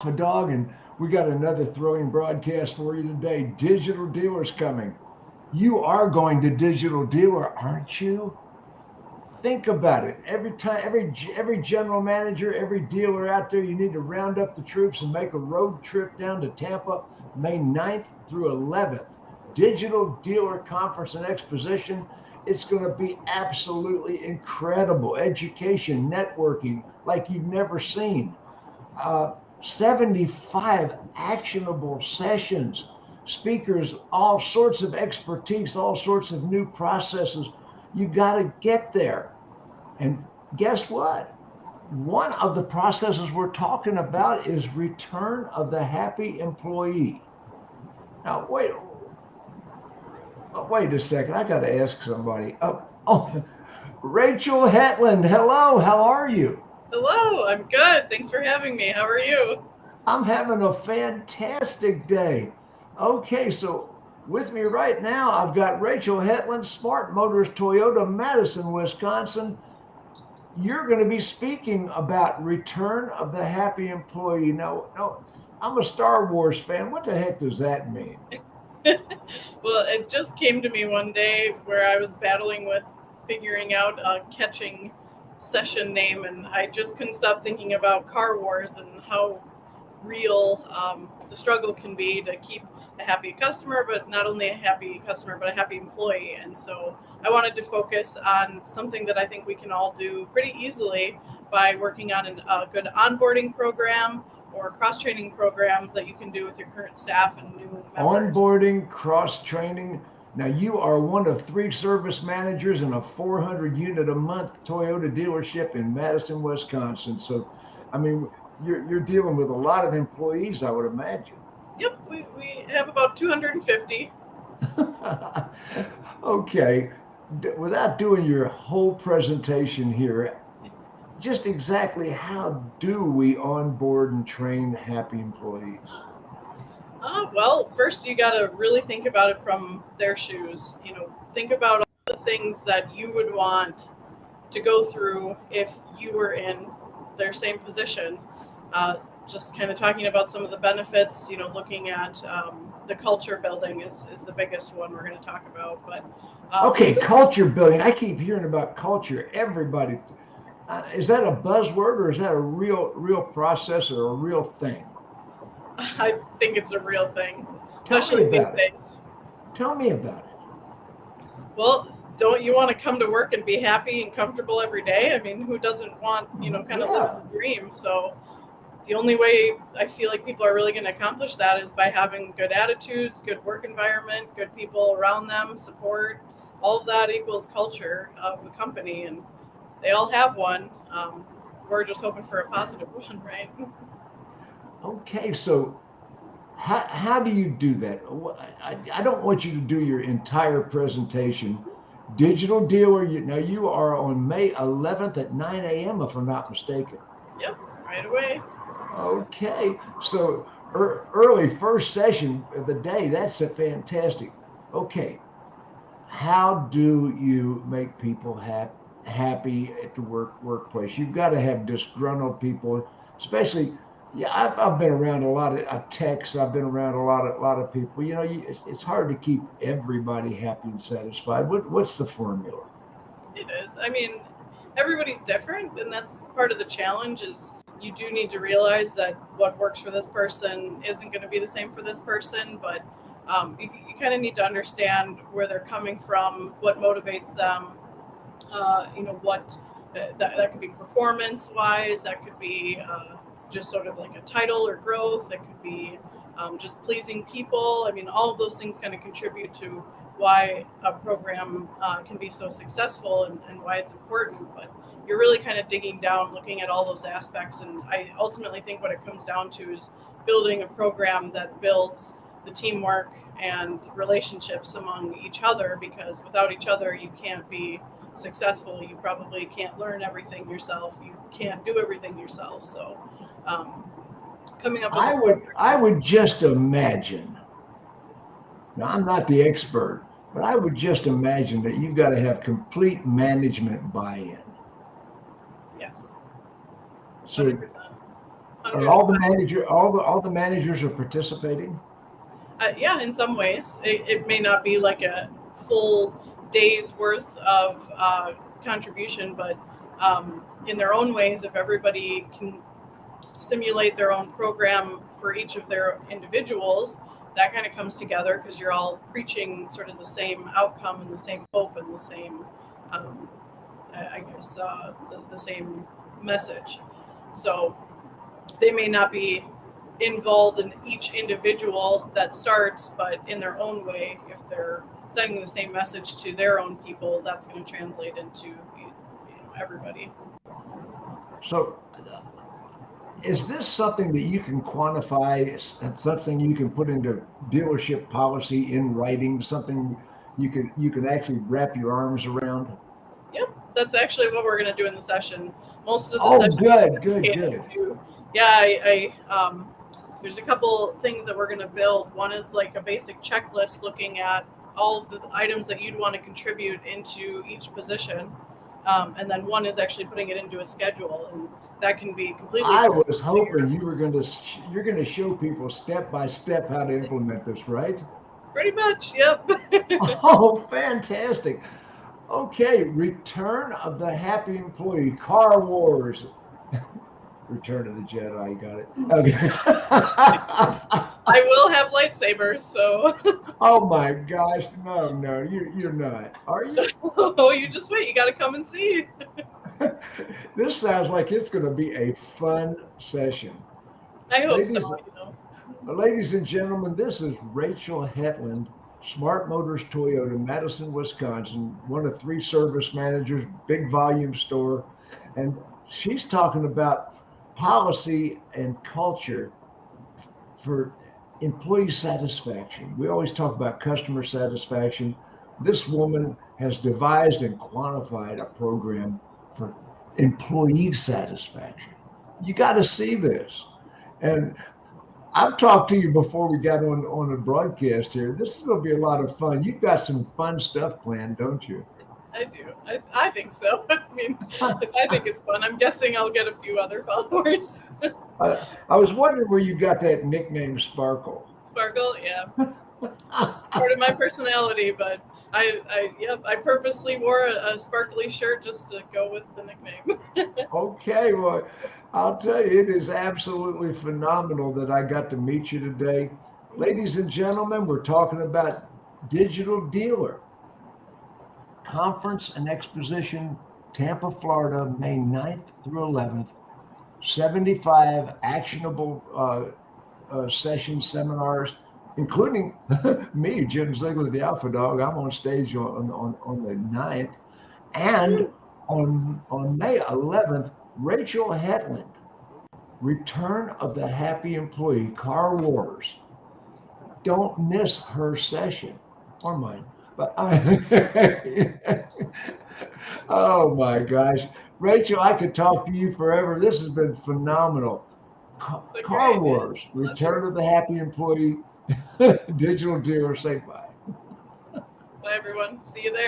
Alpha Dawg, and we got another thrilling broadcast for you today. Digital dealers coming. You are going to digital dealer, aren't you? Think about it. Every time, every general manager, every dealer out there, you need to round up the troops and make a road trip down to Tampa, May 9th through 11th. Digital dealer conference and exposition. It's going to be absolutely incredible. Education, networking like you've never seen. 75 actionable sessions, speakers, all sorts of expertise, all sorts of new processes. You got to get there. And guess what? One of the processes we're talking about is return of the happy employee. Now, wait a second. I got to ask somebody. Rachel Hetland, hello. How are you? Hello, I'm good. Thanks for having me. How are you? I'm having a fantastic day. Okay, so with me right now, I've got Rachel Hetland, Smart Motors Toyota, Madison, Wisconsin. You're going to be speaking about return of the happy employee. Now, I'm a Star Wars fan. What the heck does that mean? Well, it just came to me one day where I was battling with figuring out a catching session name, and I just couldn't stop thinking about Car Wars and how real the struggle can be to keep a happy customer, but not only a happy customer, but a happy employee. And so I wanted to focus on something that I think we can all do pretty easily by working on a good onboarding program or cross training programs that you can do with your current staff and new members. Onboarding, cross training. Now, you are one of three service managers in a 400 unit a month Toyota dealership in Madison, Wisconsin. So, I mean, you're dealing with a lot of employees, I would imagine. Yep, we have about 250. Okay, without doing your whole presentation here, just exactly how do we onboard and train happy employees? Well, first you got to really think about it from their shoes. Think about all the things that you would want to go through if you were in their same position. Uh, just kind of talking about some of the benefits, looking at the culture building is the biggest one we're going to talk about. But Okay, culture building. I keep hearing about culture. Everybody, is that a buzzword or is that a real process or a real thing? I think it's a real thing, Tell me especially these about it. days. Tell me about it. Well, don't you want to come to work and be happy and comfortable every day? I mean, who doesn't want, kind of live Yeah. the dream? So the only way I feel like people are really going to accomplish that is by having good attitudes, good work environment, good people around them, support. All of that equals culture of a company, and they all have one. We're just hoping for a positive one, right? Okay, so how do you do that? I don't want you to do your entire presentation. Digital dealer, now you are on May 11th at 9 a.m., if I'm not mistaken. Yep, right away. Okay, so early first session of the day, that's a fantastic. Okay, how do you make people happy at the workplace? You've got to have disgruntled people, especially. Yeah, I've been around a lot of techs. I've been around a lot of people. It's hard to keep everybody happy and satisfied. What's the formula? It is. I mean, everybody's different, and that's part of the challenge. Is you do need to realize that what works for this person isn't going to be the same for this person, but you kind of need to understand where they're coming from, what motivates them. What that could be performance wise, that could be just sort of like a title or growth, that could be just pleasing people. I mean, all of those things kind of contribute to why a program can be so successful and why it's important. But you're really kind of digging down, looking at all those aspects. And I ultimately think what it comes down to is building a program that builds the teamwork and relationships among each other, because without each other, you can't be successful. You probably can't learn everything yourself. You can't do everything yourself. So, um, coming up with a I would program. I would just imagine. Now I'm not the expert, but I would just imagine that you've got to have complete management buy-in. Yes, So 100%. Are all the managers are participating? Yeah, in some ways, it may not be like a full day's worth of contribution, but in their own ways, if everybody can simulate their own program for each of their individuals, that kind of comes together because you're all preaching sort of the same outcome and the same hope and the same, I guess, the same message. So they may not be involved in each individual that starts, but in their own way, if they're sending the same message to their own people, that's going to translate into everybody. So is this something that you can quantify, something you can put into dealership policy in writing, something you can actually wrap your arms around? Yep, that's actually what we're going to do in the session. Most of the Oh, session good. Yeah, I there's a couple things that we're going to build. One is like a basic checklist looking at all of the items that you'd want to contribute into each position. And then one is actually putting it into a schedule, and that can be completely. I was hoping you're going to show people step by step how to implement this, right? Pretty much, yep. Oh, fantastic. Okay, Return of the Happy Employee, Car Wars. Return of the Jedi, got it. Okay. I will have lightsabers, so. Oh my gosh, no, you're not. Are you? Oh, you just wait. You got to come and see. This sounds like it's going to be a fun session. I hope so. Ladies and gentlemen, this is Rachel Hetland, Smart Motors Toyota, Madison, Wisconsin, one of 3 service managers, big volume store, and she's talking about policy and culture for employee satisfaction. We always talk about customer satisfaction. This woman has devised and quantified a program for employee satisfaction. You got to see this. And I've talked to you before we got on the broadcast here. This is going to be a lot of fun. You've got some fun stuff planned, don't you? I do. I think so. I mean, if I think it's fun, I'm guessing I'll get a few other followers. I was wondering where you got that nickname Sparkle. Sparkle, yeah. It's part of my personality, but I purposely wore a sparkly shirt just to go with the nickname. Okay, well, I'll tell you, it is absolutely phenomenal that I got to meet you today. Ladies and gentlemen, we're talking about Digital Dealer Conference and Exposition, Tampa, Florida, May 9th through 11th. 75 actionable sessions, seminars, including me, Jim Ziegler, the Alpha Dawg. I'm on stage on the 9th. And on May 11th, Rachel Hetland, Return of the Happy Employee, Car Wars. Don't miss her session, or mine. But oh my gosh. Rachel, I could talk to you forever. This has been phenomenal. Car Wars, Return of the Happy Employee, Digital Dealer. Say bye. Bye, everyone. See you there.